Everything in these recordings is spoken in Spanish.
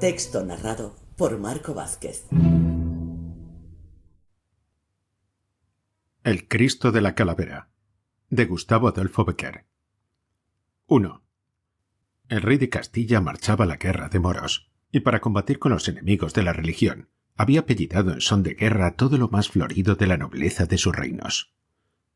Texto narrado por Marco Vázquez. El Cristo de la Calavera, de Gustavo Adolfo Bécquer. 1. El rey de Castilla marchaba a la guerra de moros, y para combatir con los enemigos de la religión, había apellidado en son de guerra todo lo más florido de la nobleza de sus reinos.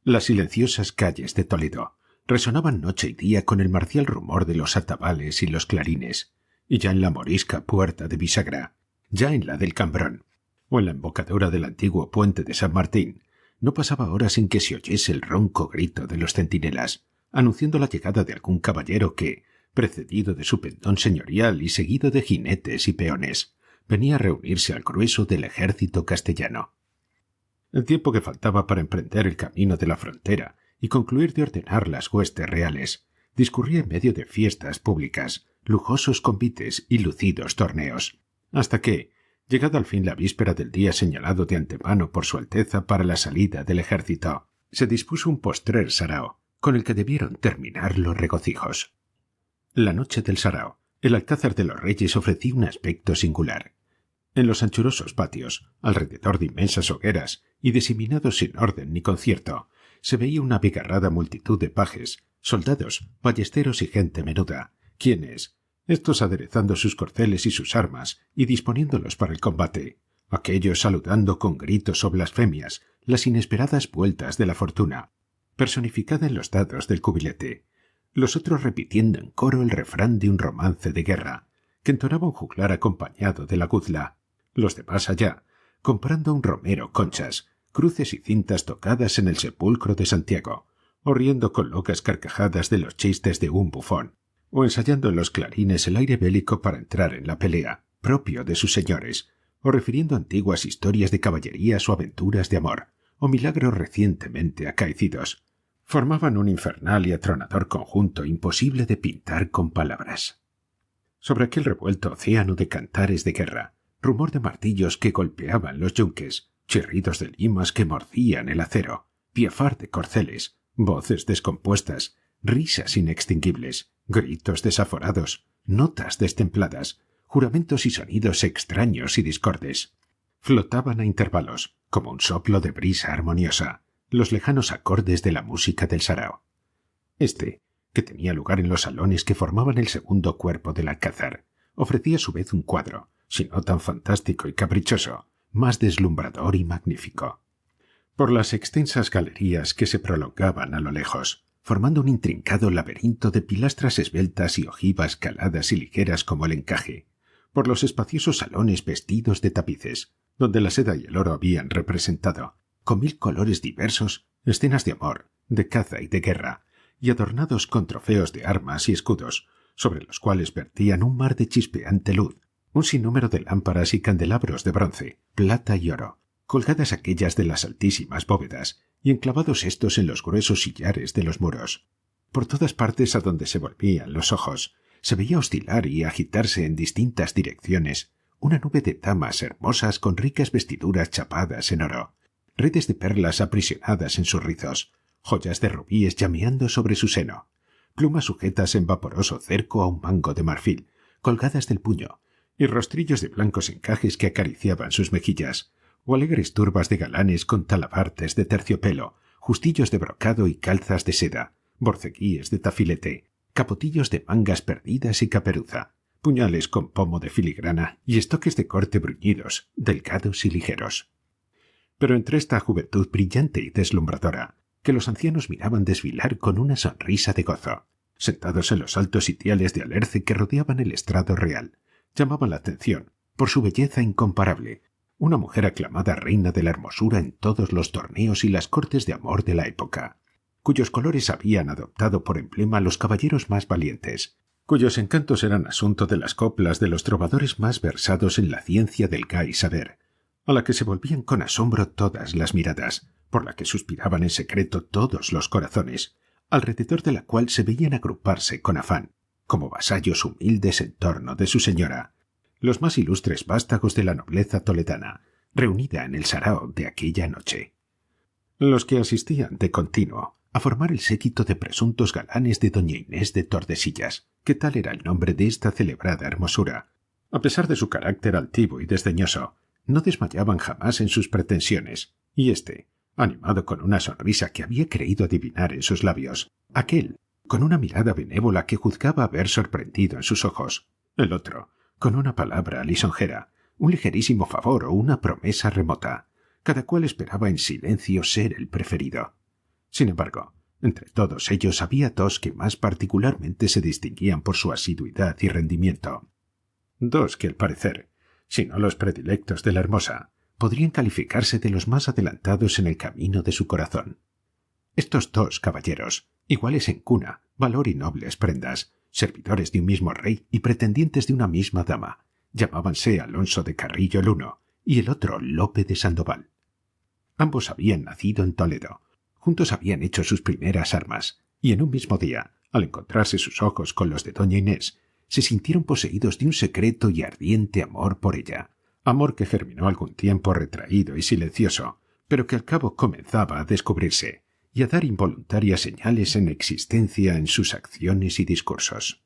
Las silenciosas calles de Toledo resonaban noche y día con el marcial rumor de los atabales y los clarines, y ya en la morisca puerta de Bisagra, ya en la del Cambrón, o en la embocadura del antiguo puente de San Martín, no pasaba hora sin que se oyese el ronco grito de los centinelas, anunciando la llegada de algún caballero que, precedido de su pendón señorial y seguido de jinetes y peones, venía a reunirse al grueso del ejército castellano. El tiempo que faltaba para emprender el camino de la frontera y concluir de ordenar las huestes reales discurría en medio de fiestas públicas, lujosos convites y lucidos torneos, hasta que, llegada al fin la víspera del día señalado de antemano por su Alteza para la salida del ejército, se dispuso un postrer sarao, con el que debieron terminar los regocijos. La noche del sarao, el Alcázar de los Reyes ofrecía un aspecto singular. En los anchurosos patios, alrededor de inmensas hogueras y diseminados sin orden ni concierto, se veía una abigarrada multitud de pajes, soldados, ballesteros y gente menuda, quienes, estos aderezando sus corceles y sus armas y disponiéndolos para el combate, aquellos saludando con gritos o blasfemias las inesperadas vueltas de la fortuna, personificada en los dados del cubilete, los otros repitiendo en coro el refrán de un romance de guerra, que entonaba un juglar acompañado de la guzla, los demás allá, comprando a un romero conchas, cruces y cintas tocadas en el sepulcro de Santiago, o riendo con locas carcajadas de los chistes de un bufón, o ensayando en los clarines el aire bélico para entrar en la pelea, propio de sus señores, o refiriendo antiguas historias de caballerías o aventuras de amor, o milagros recientemente acaecidos, formaban un infernal y atronador conjunto imposible de pintar con palabras. Sobre aquel revuelto océano de cantares de guerra, rumor de martillos que golpeaban los yunques, chirridos de limas que mordían el acero, piafar de corceles, voces descompuestas, risas inextinguibles, gritos desaforados, notas destempladas, juramentos y sonidos extraños y discordes. Flotaban a intervalos, como un soplo de brisa armoniosa, los lejanos acordes de la música del sarao. Este, que tenía lugar en los salones que formaban el segundo cuerpo del Alcázar, ofrecía a su vez un cuadro, si no tan fantástico y caprichoso, más deslumbrador y magnífico. Por las extensas galerías que se prolongaban a lo lejos, formando un intrincado laberinto de pilastras esbeltas y ojivas caladas y ligeras como el encaje, por los espaciosos salones vestidos de tapices, donde la seda y el oro habían representado, con 1000 colores diversos, escenas de amor, de caza y de guerra, y adornados con trofeos de armas y escudos, sobre los cuales vertían un mar de chispeante luz, un sinnúmero de lámparas y candelabros de bronce, plata y oro, colgadas aquellas de las altísimas bóvedas y enclavados estos en los gruesos sillares de los muros. Por todas partes a donde se volvían los ojos, se veía oscilar y agitarse en distintas direcciones una nube de damas hermosas con ricas vestiduras chapadas en oro, redes de perlas aprisionadas en sus rizos, joyas de rubíes llameando sobre su seno, plumas sujetas en vaporoso cerco a un mango de marfil, colgadas del puño, y rostrillos de blancos encajes que acariciaban sus mejillas, o alegres turbas de galanes con talabartes de terciopelo, justillos de brocado y calzas de seda, borceguíes de tafilete, capotillos de mangas perdidas y caperuza, puñales con pomo de filigrana y estoques de corte bruñidos, delgados y ligeros. Pero entre esta juventud brillante y deslumbradora, que los ancianos miraban desfilar con una sonrisa de gozo, sentados en los altos sitiales de alerce que rodeaban el estrado real, llamaba la atención, por su belleza incomparable, una mujer aclamada reina de la hermosura en todos los torneos y las cortes de amor de la época, cuyos colores habían adoptado por emblema los caballeros más valientes, cuyos encantos eran asunto de las coplas de los trovadores más versados en la ciencia del gay saber, a la que se volvían con asombro todas las miradas, por la que suspiraban en secreto todos los corazones, alrededor de la cual se veían agruparse con afán, como vasallos humildes en torno de su señora, los más ilustres vástagos de la nobleza toledana, reunida en el sarao de aquella noche. Los que asistían de continuo a formar el séquito de presuntos galanes de doña Inés de Tordesillas, que tal era el nombre de esta celebrada hermosura, A pesar de su carácter altivo y desdeñoso, no desmayaban jamás en sus pretensiones, y éste, animado con una sonrisa que había creído adivinar en sus labios, aquel, con una mirada benévola que juzgaba haber sorprendido en sus ojos, el otro, con una palabra lisonjera, un ligerísimo favor o una promesa remota, cada cual esperaba en silencio ser el preferido. Sin embargo, entre todos ellos había dos que más particularmente se distinguían por su asiduidad y rendimiento. Dos que, al parecer, si no los predilectos de la hermosa, podrían calificarse de los más adelantados en el camino de su corazón. Estos dos caballeros, iguales en cuna, valor y nobles prendas, servidores de un mismo rey y pretendientes de una misma dama, llamábanse Alonso de Carrillo el uno y el otro Lope de Sandoval. Ambos habían nacido en Toledo, juntos habían hecho sus primeras armas, y en un mismo día, al encontrarse sus ojos con los de doña Inés, se sintieron poseídos de un secreto y ardiente amor por ella, amor que germinó algún tiempo retraído y silencioso, pero que al cabo comenzaba a descubrirse y a dar involuntarias señales en existencia en sus acciones y discursos.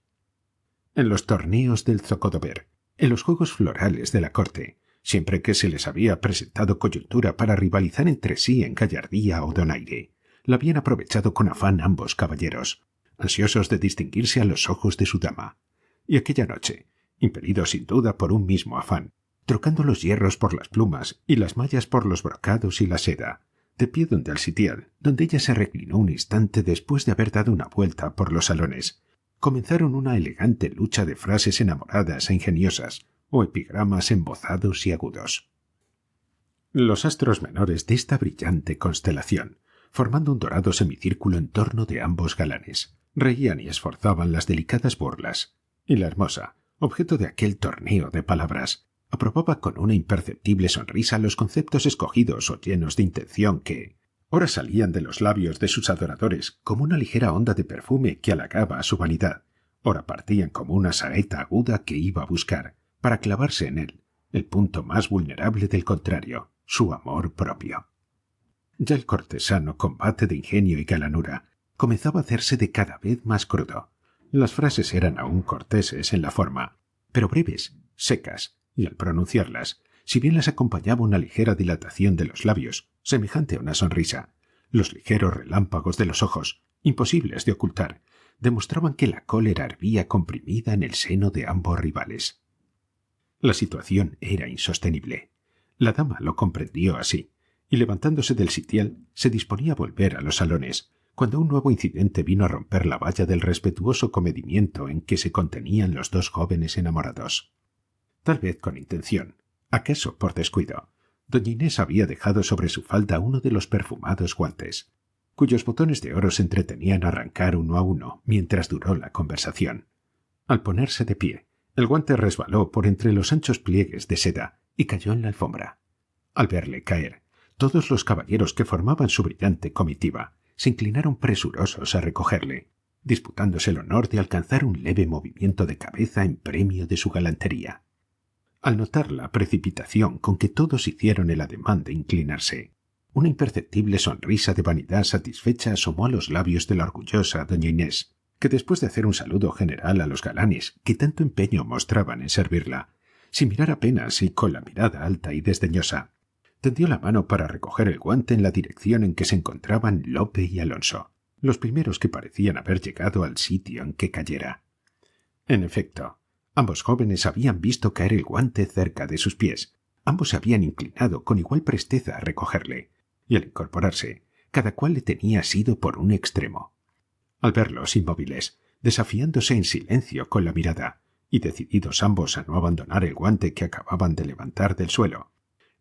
En los torneos del Zocodover, en los juegos florales de la corte, siempre que se les había presentado coyuntura para rivalizar entre sí en gallardía o donaire, la habían aprovechado con afán ambos caballeros, ansiosos de distinguirse a los ojos de su dama. Y aquella noche, impelidos sin duda por un mismo afán, trocando los hierros por las plumas y las mallas por los brocados y la seda, de pie donde al sitial, donde ella se reclinó un instante después de haber dado una vuelta por los salones, comenzaron una elegante lucha de frases enamoradas e ingeniosas, o epigramas embozados y agudos. Los astros menores de esta brillante constelación, formando un dorado semicírculo en torno de ambos galanes, reían y esforzaban las delicadas burlas, y la hermosa, objeto de aquel torneo de palabras, aprobaba con una imperceptible sonrisa los conceptos escogidos o llenos de intención que, ora salían de los labios de sus adoradores como una ligera onda de perfume que halagaba a su vanidad, ora partían como una saeta aguda que iba a buscar, para clavarse en él, el punto más vulnerable del contrario, su amor propio. Ya el cortesano combate de ingenio y galanura comenzaba a hacerse de cada vez más crudo. Las frases eran aún corteses en la forma, pero breves, secas, y al pronunciarlas, si bien las acompañaba una ligera dilatación de los labios, semejante a una sonrisa, los ligeros relámpagos de los ojos, imposibles de ocultar, demostraban que la cólera hervía comprimida en el seno de ambos rivales. La situación era insostenible. La dama lo comprendió así, y levantándose del sitial, se disponía a volver a los salones, cuando un nuevo incidente vino a romper la valla del respetuoso comedimiento en que se contenían los dos jóvenes enamorados. Tal vez con intención, acaso por descuido, doña Inés había dejado sobre su falda uno de los perfumados guantes, cuyos botones de oro se entretenían a arrancar uno a uno mientras duró la conversación. Al ponerse de pie, el guante resbaló por entre los anchos pliegues de seda y cayó en la alfombra. Al verle caer, todos los caballeros que formaban su brillante comitiva se inclinaron presurosos a recogerle, disputándose el honor de alcanzar un leve movimiento de cabeza en premio de su galantería. Al notar la precipitación con que todos hicieron el ademán de inclinarse, una imperceptible sonrisa de vanidad satisfecha asomó a los labios de la orgullosa doña Inés, que después de hacer un saludo general a los galanes que tanto empeño mostraban en servirla, sin mirar apenas y con la mirada alta y desdeñosa, tendió la mano para recoger el guante en la dirección en que se encontraban Lope y Alonso, los primeros que parecían haber llegado al sitio en que cayera. En efecto, ambos jóvenes habían visto caer el guante cerca de sus pies, ambos se habían inclinado con igual presteza a recogerle, y al incorporarse, cada cual le tenía asido por un extremo. Al verlos inmóviles, desafiándose en silencio con la mirada, y decididos ambos a no abandonar el guante que acababan de levantar del suelo,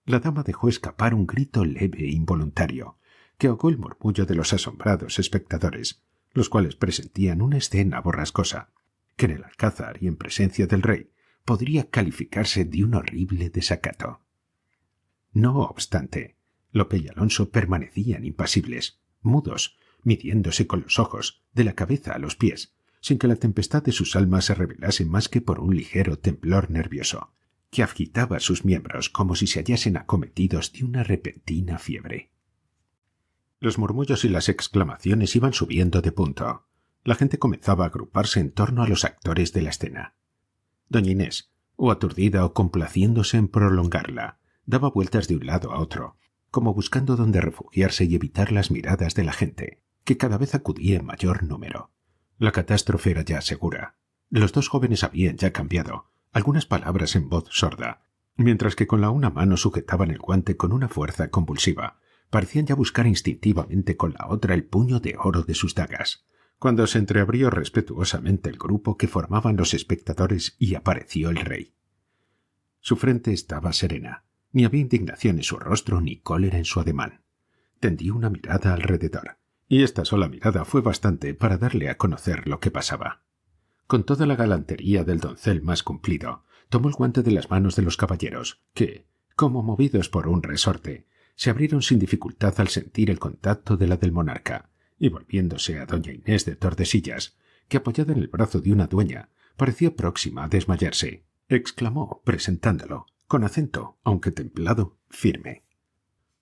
la dama dejó escapar un grito leve e involuntario, que ahogó el murmullo de los asombrados espectadores, los cuales presentían una escena borrascosa, que en el alcázar y en presencia del rey podría calificarse de un horrible desacato. No obstante, Lope y Alonso permanecían impasibles, mudos, midiéndose con los ojos, de la cabeza a los pies, sin que la tempestad de sus almas se revelase más que por un ligero temblor nervioso, que agitaba sus miembros como si se hallasen acometidos de una repentina fiebre. Los murmullos y las exclamaciones iban subiendo de punto. La gente comenzaba a agruparse en torno a los actores de la escena. Doña Inés, o aturdida o complaciéndose en prolongarla, daba vueltas de un lado a otro, como buscando dónde refugiarse y evitar las miradas de la gente, que cada vez acudía en mayor número. La catástrofe era ya segura. Los dos jóvenes habían ya cambiado, algunas palabras en voz sorda, mientras que con la una mano sujetaban el guante con una fuerza convulsiva. Parecían ya buscar instintivamente con la otra el puño de oro de sus dagas, cuando se entreabrió respetuosamente el grupo que formaban los espectadores y apareció el rey. Su frente estaba serena, ni había indignación en su rostro ni cólera en su ademán. Tendió una mirada alrededor, y esta sola mirada fue bastante para darle a conocer lo que pasaba. Con toda la galantería del doncel más cumplido, tomó el guante de las manos de los caballeros, que, como movidos por un resorte, se abrieron sin dificultad al sentir el contacto de la del monarca, y volviéndose a doña Inés de Tordesillas, que apoyada en el brazo de una dueña, parecía próxima a desmayarse, exclamó, presentándolo, con acento, aunque templado, firme: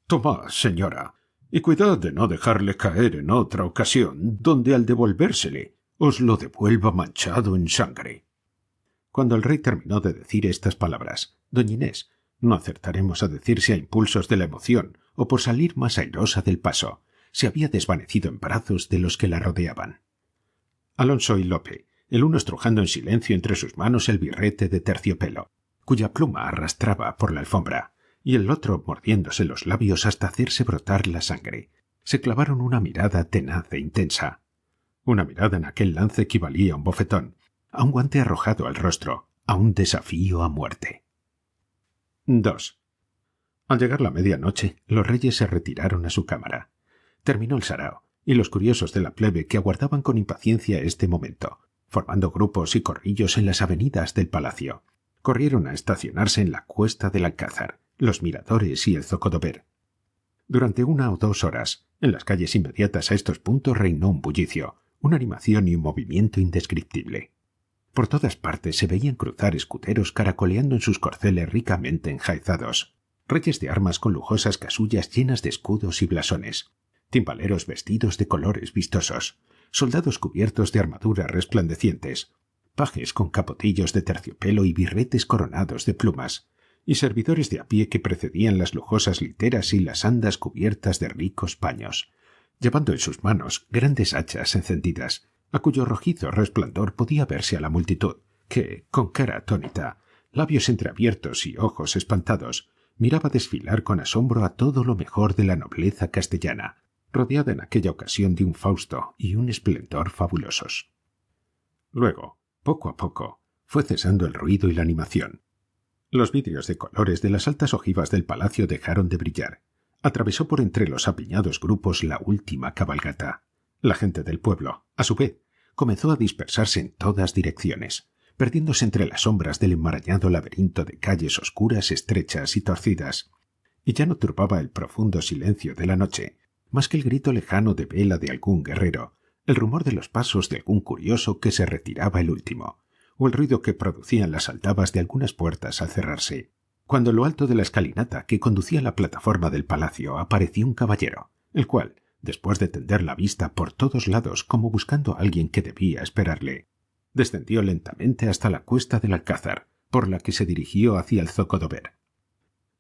«Tomad, señora, y cuidad de no dejarle caer en otra ocasión, donde al devolvérsele os lo devuelva manchado en sangre». Cuando el rey terminó de decir estas palabras, doña Inés, no acertaremos a decir si a impulsos de la emoción o por salir más airosa del paso, se había desvanecido en brazos de los que la rodeaban. Alonso y Lope, el uno estrujando en silencio entre sus manos el birrete de terciopelo, cuya pluma arrastraba por la alfombra, y el otro mordiéndose los labios hasta hacerse brotar la sangre, se clavaron una mirada tenaz e intensa. Una mirada en aquel lance equivalía a un bofetón, a un guante arrojado al rostro, a un desafío a muerte. 2. Al llegar la medianoche, los reyes se retiraron a su cámara. Terminó el sarao, y los curiosos de la plebe que aguardaban con impaciencia este momento, formando grupos y corrillos en las avenidas del palacio, corrieron a estacionarse en la cuesta del Alcázar, los miradores y el zocodover. Durante 1 o 2 horas, en las calles inmediatas a estos puntos reinó un bullicio, una animación y un movimiento indescriptible. Por todas partes se veían cruzar escuderos caracoleando en sus corceles ricamente enjaezados, reyes de armas con lujosas casullas llenas de escudos y blasones, timbaleros vestidos de colores vistosos, soldados cubiertos de armaduras resplandecientes, pajes con capotillos de terciopelo y birretes coronados de plumas, y servidores de a pie que precedían las lujosas literas y las andas cubiertas de ricos paños, llevando en sus manos grandes hachas encendidas, a cuyo rojizo resplandor podía verse a la multitud, que, con cara atónita, labios entreabiertos y ojos espantados, miraba desfilar con asombro a todo lo mejor de la nobleza castellana, rodeada en aquella ocasión de un fausto y un esplendor fabulosos. Luego, poco a poco, fue cesando el ruido y la animación. Los vidrios de colores de las altas ojivas del palacio dejaron de brillar. Atravesó por entre los apiñados grupos la última cabalgata. La gente del pueblo, a su vez, comenzó a dispersarse en todas direcciones, perdiéndose entre las sombras del enmarañado laberinto de calles oscuras, estrechas y torcidas, y ya no turbaba el profundo silencio de la noche, más que el grito lejano de vela de algún guerrero, el rumor de los pasos de algún curioso que se retiraba el último, o el ruido que producían las aldabas de algunas puertas al cerrarse, cuando en lo alto de la escalinata que conducía a la plataforma del palacio apareció un caballero, el cual, después de tender la vista por todos lados como buscando a alguien que debía esperarle, descendió lentamente hasta la cuesta del Alcázar, por la que se dirigió hacia el zocodover.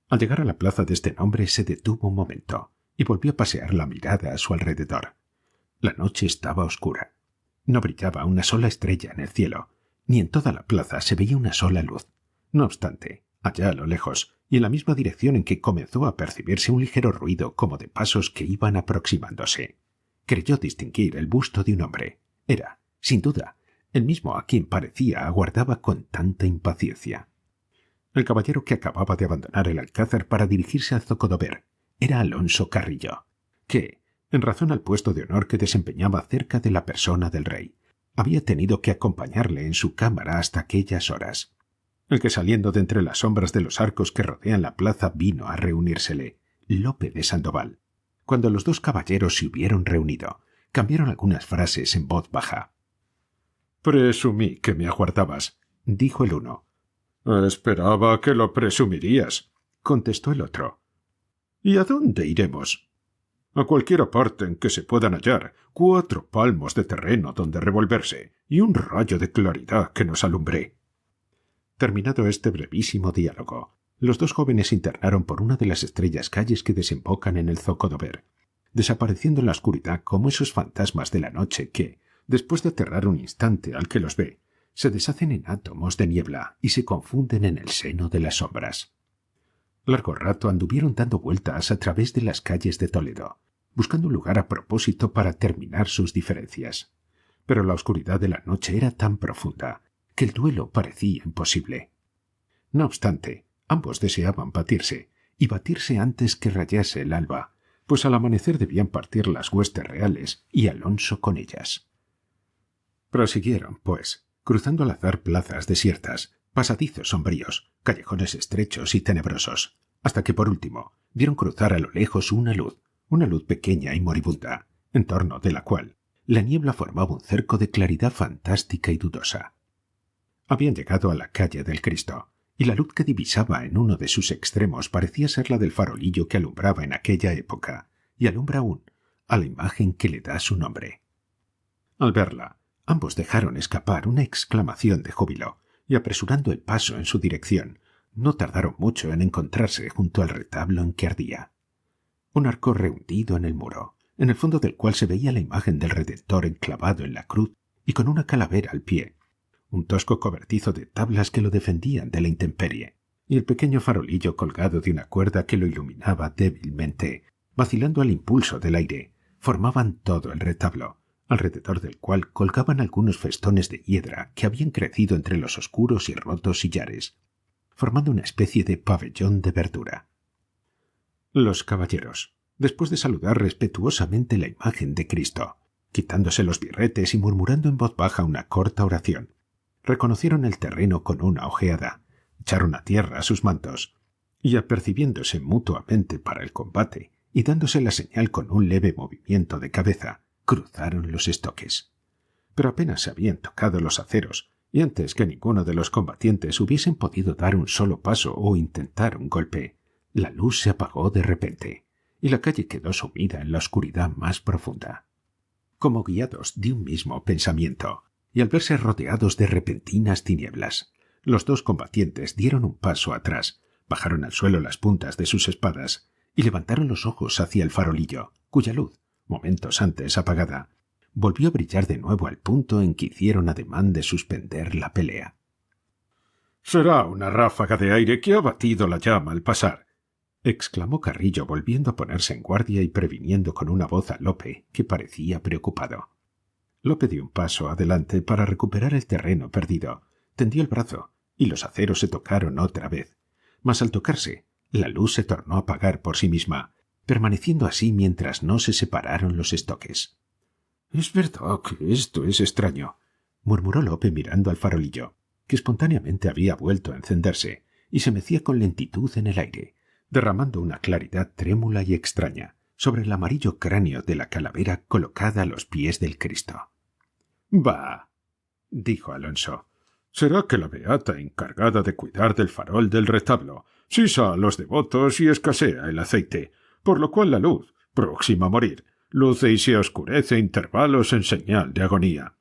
Al llegar a la plaza de este nombre se detuvo un momento y volvió a pasear la mirada a su alrededor. La noche estaba oscura. No brillaba una sola estrella en el cielo, ni en toda la plaza se veía una sola luz. No obstante, allá a lo lejos, y en la misma dirección en que comenzó a percibirse un ligero ruido como de pasos que iban aproximándose, creyó distinguir el busto de un hombre. Era, sin duda, el mismo a quien parecía aguardaba con tanta impaciencia. El caballero que acababa de abandonar el Alcázar para dirigirse al zocodover era Alonso Carrillo, que, en razón al puesto de honor que desempeñaba cerca de la persona del rey, había tenido que acompañarle en su cámara hasta aquellas horas. El que saliendo de entre las sombras de los arcos que rodean la plaza vino a reunírsele, Lope de Sandoval. Cuando los dos caballeros se hubieron reunido, cambiaron algunas frases en voz baja. «Presumí que me aguardabas», dijo el uno. «Esperaba que lo presumirías», contestó el otro. «¿Y a dónde iremos?» «A cualquiera parte en que se puedan hallar 4 palmos de terreno donde revolverse y un rayo de claridad que nos alumbre». Terminado este brevísimo diálogo, los dos jóvenes se internaron por una de las estrellas calles que desembocan en el Zocodover, desapareciendo en la oscuridad como esos fantasmas de la noche que, después de aterrar un instante al que los ve, se deshacen en átomos de niebla y se confunden en el seno de las sombras. Largo rato anduvieron dando vueltas a través de las calles de Toledo, buscando un lugar a propósito para terminar sus diferencias. Pero la oscuridad de la noche era tan profunda que el duelo parecía imposible. No obstante, ambos deseaban batirse, y batirse antes que rayase el alba, pues al amanecer debían partir las huestes reales y Alonso con ellas. Prosiguieron, pues, cruzando al azar plazas desiertas, pasadizos sombríos, callejones estrechos y tenebrosos, hasta que por último vieron cruzar a lo lejos una luz pequeña y moribunda, en torno de la cual la niebla formaba un cerco de claridad fantástica y dudosa. Habían llegado a la calle del Cristo, y la luz que divisaba en uno de sus extremos parecía ser la del farolillo que alumbraba en aquella época, y alumbra aún, a la imagen que le da su nombre. Al verla, ambos dejaron escapar una exclamación de júbilo, y apresurando el paso en su dirección, no tardaron mucho en encontrarse junto al retablo en que ardía. Un arco rehundido en el muro, en el fondo del cual se veía la imagen del Redentor enclavado en la cruz y con una calavera al pie, un tosco cobertizo de tablas que lo defendían de la intemperie, y el pequeño farolillo colgado de una cuerda que lo iluminaba débilmente, vacilando al impulso del aire, formaban todo el retablo, alrededor del cual colgaban algunos festones de hiedra que habían crecido entre los oscuros y rotos sillares, formando una especie de pabellón de verdura. Los caballeros, después de saludar respetuosamente la imagen de Cristo, quitándose los birretes y murmurando en voz baja una corta oración, reconocieron el terreno con una ojeada, echaron a tierra sus mantos, y apercibiéndose mutuamente para el combate y dándose la señal con un leve movimiento de cabeza, cruzaron los estoques. Pero apenas se habían tocado los aceros, y antes que ninguno de los combatientes hubiesen podido dar un solo paso o intentar un golpe, la luz se apagó de repente, y la calle quedó sumida en la oscuridad más profunda. Como guiados de un mismo pensamiento, y al verse rodeados de repentinas tinieblas, los dos combatientes dieron un paso atrás, bajaron al suelo las puntas de sus espadas y levantaron los ojos hacia el farolillo, cuya luz, momentos antes apagada, volvió a brillar de nuevo al punto en que hicieron ademán de suspender la pelea. «Será una ráfaga de aire que ha batido la llama al pasar», exclamó Carrillo volviendo a ponerse en guardia y previniendo con una voz a Lope, que parecía preocupado. Lope dio un paso adelante para recuperar el terreno perdido, tendió el brazo, y los aceros se tocaron otra vez. Mas al tocarse, la luz se tornó a apagar por sí misma, permaneciendo así mientras no se separaron los estoques. «Es verdad que esto es extraño», murmuró Lope mirando al farolillo, que espontáneamente había vuelto a encenderse, y se mecía con lentitud en el aire, derramando una claridad trémula y extraña sobre el amarillo cráneo de la calavera colocada a los pies del Cristo. «Bah», dijo Alonso, «será que la beata encargada de cuidar del farol del retablo sisa a los devotos y escasea el aceite, por lo cual la luz, próxima a morir, luce y se oscurece intervalos en señal de agonía».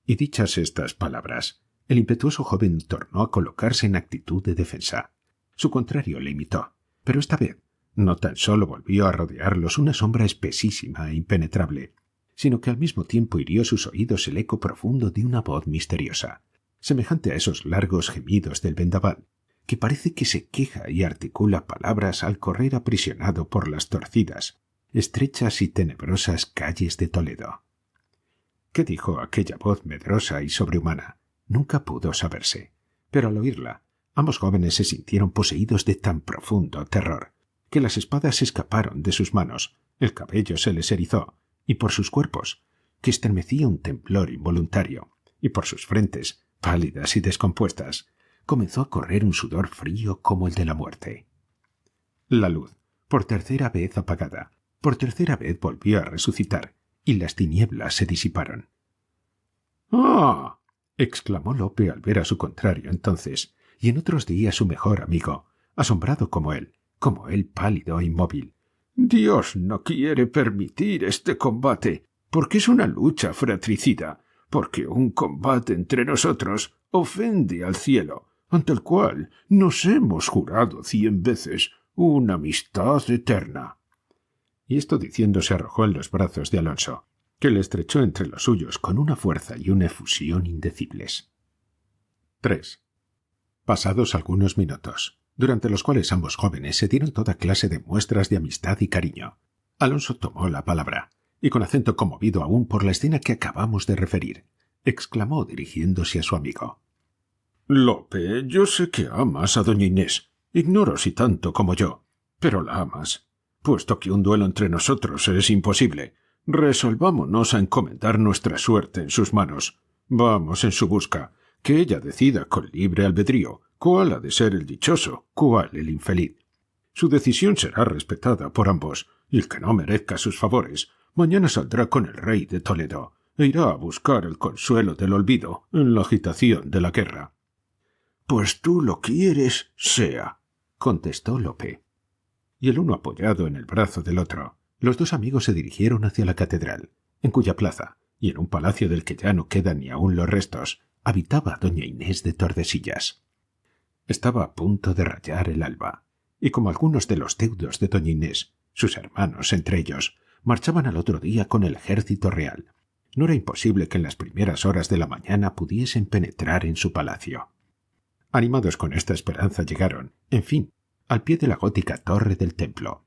Y dichas estas palabras, el impetuoso joven tornó a colocarse en actitud de defensa. Su contrario le imitó, pero esta vez no tan solo volvió a rodearlos una sombra espesísima e impenetrable, sino que al mismo tiempo hirió sus oídos el eco profundo de una voz misteriosa, semejante a esos largos gemidos del vendaval, que parece que se queja y articula palabras al correr aprisionado por las torcidas, estrechas y tenebrosas calles de Toledo. ¿Qué dijo aquella voz medrosa y sobrehumana? Nunca pudo saberse, pero al oírla, ambos jóvenes se sintieron poseídos de tan profundo terror, que las espadas se escaparon de sus manos, el cabello se les erizó, y por sus cuerpos, que estremecía un temblor involuntario, y por sus frentes, pálidas y descompuestas, comenzó a correr un sudor frío como el de la muerte. La luz, por tercera vez apagada, por tercera vez volvió a resucitar, y las tinieblas se disiparon. «¡Ah!», exclamó Lope al ver a su contrario entonces, y en otros días su mejor amigo, asombrado como él pálido e inmóvil. «Dios no quiere permitir este combate, porque es una lucha fratricida, porque un combate entre nosotros ofende al cielo, ante el cual nos hemos jurado 100 veces una amistad eterna. Y esto diciendo se arrojó en los brazos de Alonso, que le estrechó entre los suyos con una fuerza y una efusión indecibles. 3. Pasados algunos minutos, durante los cuales ambos jóvenes se dieron toda clase de muestras de amistad y cariño, Alonso tomó la palabra, y con acento conmovido aún por la escena que acabamos de referir, exclamó dirigiéndose a su amigo: Lope, yo sé que amas a doña Inés. Ignoro si tanto como yo, pero la amas. Puesto que un duelo entre nosotros es imposible, resolvámonos a encomendar nuestra suerte en sus manos. Vamos en su busca, que ella decida con libre albedrío cuál ha de ser el dichoso, cuál el infeliz. Su decisión será respetada por ambos, y el que no merezca sus favores, mañana saldrá con el rey de Toledo, e irá a buscar el consuelo del olvido en la agitación de la guerra. Pues tú lo quieres, sea, contestó Lope. Y el uno apoyado en el brazo del otro, los dos amigos se dirigieron hacia la catedral, en cuya plaza, y en un palacio del que ya no quedan ni aún los restos, habitaba doña Inés de Tordesillas. Estaba a punto de rayar el alba, y como algunos de los deudos de doña Inés, sus hermanos entre ellos, marchaban al otro día con el ejército real, no era imposible que en las primeras horas de la mañana pudiesen penetrar en su palacio. Animados con esta esperanza llegaron, en fin, al pie de la gótica torre del templo.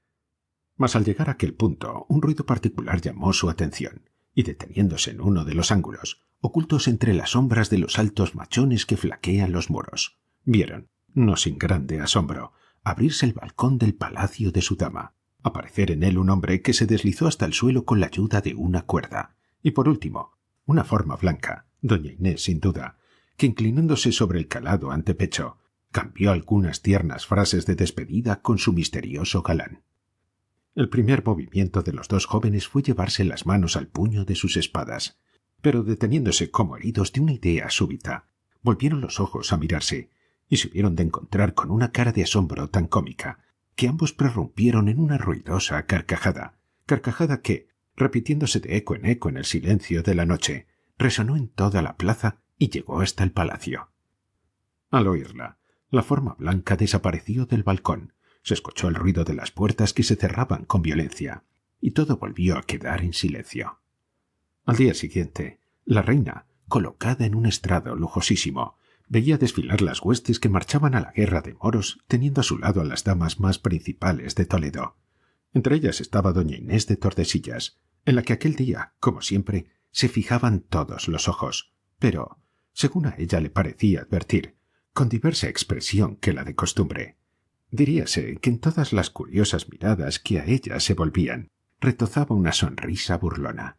Mas al llegar a aquel punto, un ruido particular llamó su atención, y deteniéndose en uno de los ángulos, ocultos entre las sombras de los altos machones que flaquean los muros, vieron, no sin grande asombro, abrirse el balcón del palacio de su dama, aparecer en él un hombre que se deslizó hasta el suelo con la ayuda de una cuerda, y por último, una forma blanca, doña Inés sin duda, que inclinándose sobre el calado antepecho, cambió algunas tiernas frases de despedida con su misterioso galán. El primer movimiento de los dos jóvenes fue llevarse las manos al puño de sus espadas, pero deteniéndose como heridos de una idea súbita, volvieron los ojos a mirarse y se hubieron de encontrar con una cara de asombro tan cómica que ambos prorrumpieron en una ruidosa carcajada que, repitiéndose de eco en el silencio de la noche, resonó en toda la plaza y llegó hasta el palacio. Al oírla, la forma blanca desapareció del balcón, se escuchó el ruido de las puertas que se cerraban con violencia, y todo volvió a quedar en silencio. Al día siguiente, la reina, colocada en un estrado lujosísimo, veía desfilar las huestes que marchaban a la guerra de moros, teniendo a su lado a las damas más principales de Toledo. Entre ellas estaba doña Inés de Tordesillas, en la que aquel día, como siempre, se fijaban todos los ojos, pero, según a ella le parecía advertir, con diversa expresión que la de costumbre. Diríase que en todas las curiosas miradas que a ella se volvían, retozaba una sonrisa burlona.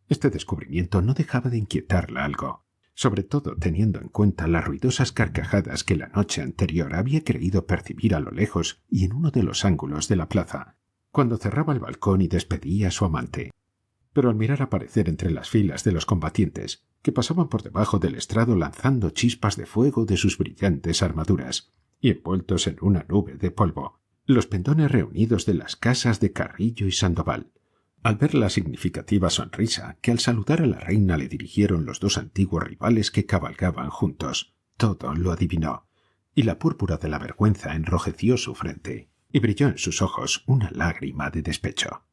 Este descubrimiento no dejaba de inquietarla algo, sobre todo teniendo en cuenta las ruidosas carcajadas que la noche anterior había creído percibir a lo lejos y en uno de los ángulos de la plaza, cuando cerraba el balcón y despedía a su amante. Pero al mirar aparecer entre las filas de los combatientes, que pasaban por debajo del estrado lanzando chispas de fuego de sus brillantes armaduras, y envueltos en una nube de polvo, los pendones reunidos de las casas de Carrillo y Sandoval, al ver la significativa sonrisa que al saludar a la reina le dirigieron los dos antiguos rivales que cabalgaban juntos, todo lo adivinó, y la púrpura de la vergüenza enrojeció su frente, y brilló en sus ojos una lágrima de despecho.